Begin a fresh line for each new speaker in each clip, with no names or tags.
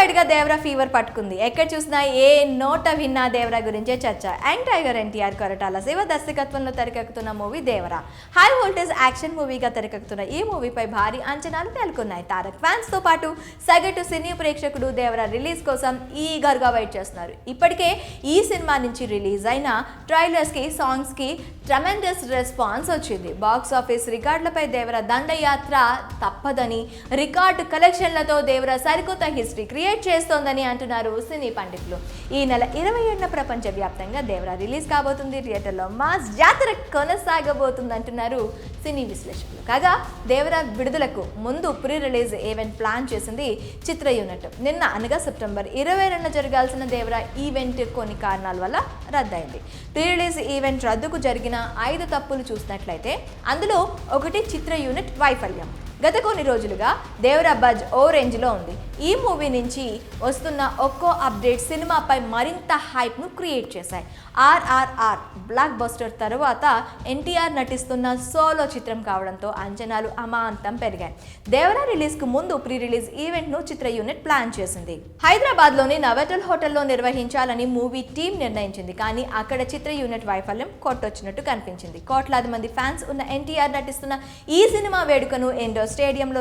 Wide గా Devara fever పట్టుకుంది. ఎక్కడ చూసినా ఏ నోట విన్నా దేవరా గురించే చర్చ. Young tiger NTR Koratala Siva దర్శకత్వంలో తెరకెక్కుతున్న movie Devara high voltage action మూవీగా తెరకెక్కుతున్న ఈ మూవీపై భారీ అంచనాలు నెలకొన్నాయి. తారక్ ఫ్యాన్స్ తో పాటు సగటు సినీ ప్రేక్షకుడు దేవరా రిలీజ్ కోసం ఈగర్గా వెయిట్ చేస్తున్నారు. ఇప్పటికే ఈ సినిమా నుంచి రిలీజ్ అయిన ట్రైలర్స్ కి, సాంగ్స్ కి ట్రెమెండస్ రెస్పాన్స్ వచ్చింది. బాక్స్ ఆఫీస్ రికార్డులపై దేవరా దండయాత్ర తప్పదని, రికార్డు కలెక్షన్లతో దేవరా సరికొత్త హిస్టరీ క్రియేట్ చేస్తోందని అంటున్నారు సినీ పండితులు. ఈ నెల 27న ప్రపంచ వ్యాప్తంగా దేవరా రిలీజ్ కాబోతుంది. థియేటర్లో మాస్ జాతర కొనసాగబోతుంది అంటున్నారు సినీ విశ్లేషకులు. కాగా దేవరా విడుదలకు ముందు ప్రీ రిలీజ్ ఈవెంట్ ప్లాన్ చేసింది చిత్ర యూనిట్. నిన్న అనగా సెప్టెంబర్ 22న జరగాల్సిన దేవరా ఈవెంట్ కొన్ని కారణాల వల్ల రద్దయింది. ప్రీ రిలీజ్ ఈవెంట్ రద్దుకు జరిగిన 5 తప్పులు చూసినట్లయితే అందులో ఒకటి చిత్ర యూనిట్ వైఫల్యం. గత కొన్ని రోజులుగా దేవరా బజ్ ఓ రేంజ్లో ఉంది. ఈ మూవీ నుంచి వస్తున్న ఒక్కో అప్డేట్ సినిమాపై మరింత హైప్ను క్రియేట్ చేశాయి. RRR బ్లాక్ బస్టర్ తర్వాత ఎన్టీఆర్ నటిస్తున్న సోలో చిత్రం కావడంతో అంచనాలు అమాంతం పెరిగాయి. దేవరా రిలీజ్కు ముందు ప్రీ రిలీజ్ ఈవెంట్ను చిత్ర యూనిట్ ప్లాన్ చేసింది. హైదరాబాద్లోని నవటల్ హోటల్లో నిర్వహించాలని మూవీ టీం నిర్ణయించింది. కానీ అక్కడ చిత్ర యూనిట్ వైఫల్యం కొట్టొచ్చినట్టు కనిపించింది. కోట్లాది మంది ఫ్యాన్స్ ఉన్న ఎన్టీఆర్ నటిస్తున్న ఈ సినిమా వేడుకను ఇండోర్ స్టేడియంలో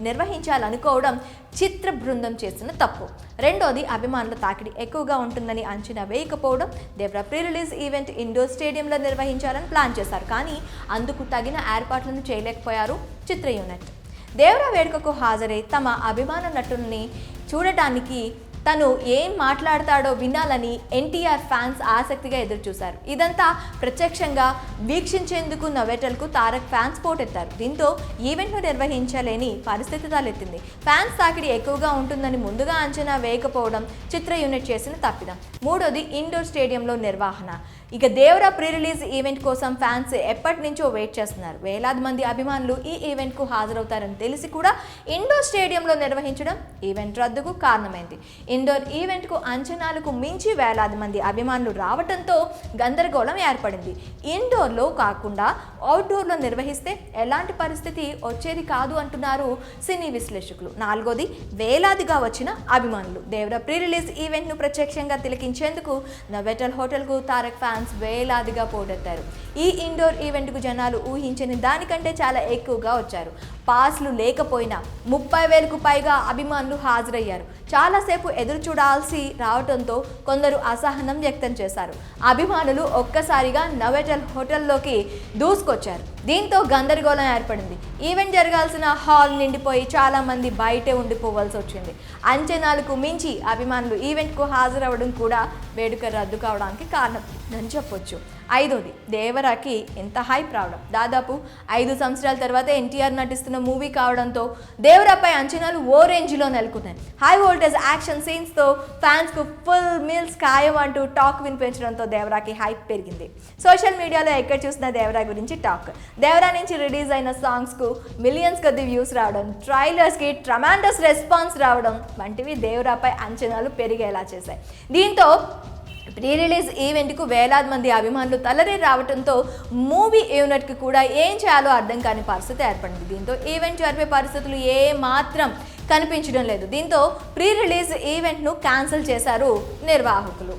నిర్వహించాలనుకోవడం చిత్ర బృందం చేసిన తప్పు. రెండోది, అభిమానుల తాకిడి ఎక్కువగా ఉంటుందని అంచనా వేయకపోవడం. Devara pre release event indoor స్టేడియంలో నిర్వహించాలని ప్లాన్ చేశారు, కానీ అందుకు తగిన ఏర్పాట్లను చేయలేకపోయారు చిత్ర యూనిట్. దేవరా వేడుకకు హాజరై తమ అభిమాన నటుల్ని చూడటానికి, తను ఏం మాట్లాడతాడో వినాలని ఎన్టీఆర్ ఫ్యాన్స్ ఆసక్తిగా ఎదురుచూశారు. ఇదంతా ప్రత్యక్షంగా వీక్షించేందుకు నవేటల్కు తారక్ ఫ్యాన్స్ పోటెత్తారు. దీంతో ఈవెంట్ను నిర్వహించలేని పరిస్థితి తలెత్తింది. ఫ్యాన్స్ తాకిడి ఎక్కువగా ఉంటుందని ముందుగా అంచనా వేయకపోవడం చిత్ర యూనిట్ చేసిన తప్పిదం. మూడోది, ఇండోర్ స్టేడియంలో నిర్వహణ. ఇక దేవరా ప్రీ రిలీజ్ ఈవెంట్ కోసం ఫ్యాన్స్ ఎప్పటి నుంచో వెయిట్ చేస్తున్నారు. వేలాది మంది అభిమానులు ఈ ఈవెంట్కు హాజరవుతారని తెలిసి కూడా ఇండోర్ స్టేడియంలో నిర్వహించడం ఈవెంట్ రద్దుకు కారణమైంది. ఇండోర్ ఈవెంట్కు అంచనాలకు మించి వేలాది మంది అభిమానులు రావడంతో గందరగోళం ఏర్పడింది. ఇండోర్లో కాకుండా అవుట్డోర్లో నిర్వహిస్తే ఎలాంటి పరిస్థితి వచ్చేది కాదు అంటున్నారు సినీ విశ్లేషకులు. నాలుగోది, వేలాదిగా వచ్చిన అభిమానులు. దేవరా ప్రీ రిలీజ్ ఈవెంట్ను ప్రత్యక్షంగా తిలకించేందుకు నవేటల్ హోటల్కు తారక్ ఫ్యాన్స్ వేలాదిగా పోటెత్తారు. ఈ ఇండోర్ ఈవెంట్కు జనాలు ఊహించని దానికంటే చాలా ఎక్కువగా వచ్చారు. పాస్లు లేకపోయినా 30,000కు పైగా అభిమానులు హాజరయ్యారు. చాలాసేపు ఎదురు చూడాల్సి రావడంతో కొందరు అసహనం వ్యక్తం చేశారు. అభిమానులు ఒక్కసారిగా నవేటల్ హోటల్లోకి దూసుకొచ్చారు. దీంతో గందరగోళం ఏర్పడింది. ఈవెంట్ జరగాల్సిన హాల్ నిండిపోయి చాలా మంది బయటే ఉండిపోవాల్సి వచ్చింది. అంచనాలకు మించి అభిమానులు ఈవెంట్కు హాజరవ్వడం కూడా వేడుక రద్దు కావడానికి కారణం అని చెప్పొచ్చు. ఐదోది, దేవరాకి ఎంత హైప్ రావడం. దాదాపు 5 సంవత్సరాల తర్వాత ఎన్టీఆర్ నటిస్తున్న మూవీ కావడంతో దేవరాపై అంచనాలు ఓ రేంజ్లో నెలకొన్నాయి. హై వోల్టేజ్ యాక్షన్ సీన్స్తో ఫ్యాన్స్కు ఫుల్ మీల్స్ ఖాయం అంటూ టాక్ వినిపించడంతో దేవరాకి హైప్ పెరిగింది. సోషల్ మీడియాలో ఎక్కడ చూసినా దేవరా గురించి టాక్. దేవరా నుంచి రిలీజ్ అయిన సాంగ్స్కు మిలియన్స్ కొద్ది వ్యూస్ రావడం, ట్రైలర్స్కి ట్రమాండస్ రెస్పాన్స్ రావడం వంటివి దేవరాపై అంచనాలు పెరిగేలా చేశాయి. దీంతో ప్రీ రిలీజ్ ఈవెంట్కు వేలాది మంది అభిమానులు తలరి రావడంతో మూవీ యూనిట్కి కూడా ఏం చేయాలో అర్థం కాని పరిస్థితి ఏర్పడింది. దీంతో ఈవెంట్ జరిపే పరిస్థితులు ఏ మాత్రం కనిపించడం లేదు. దీంతో ప్రీ రిలీజ్ ఈవెంట్ను క్యాన్సిల్ చేశారు నిర్వాహకులు.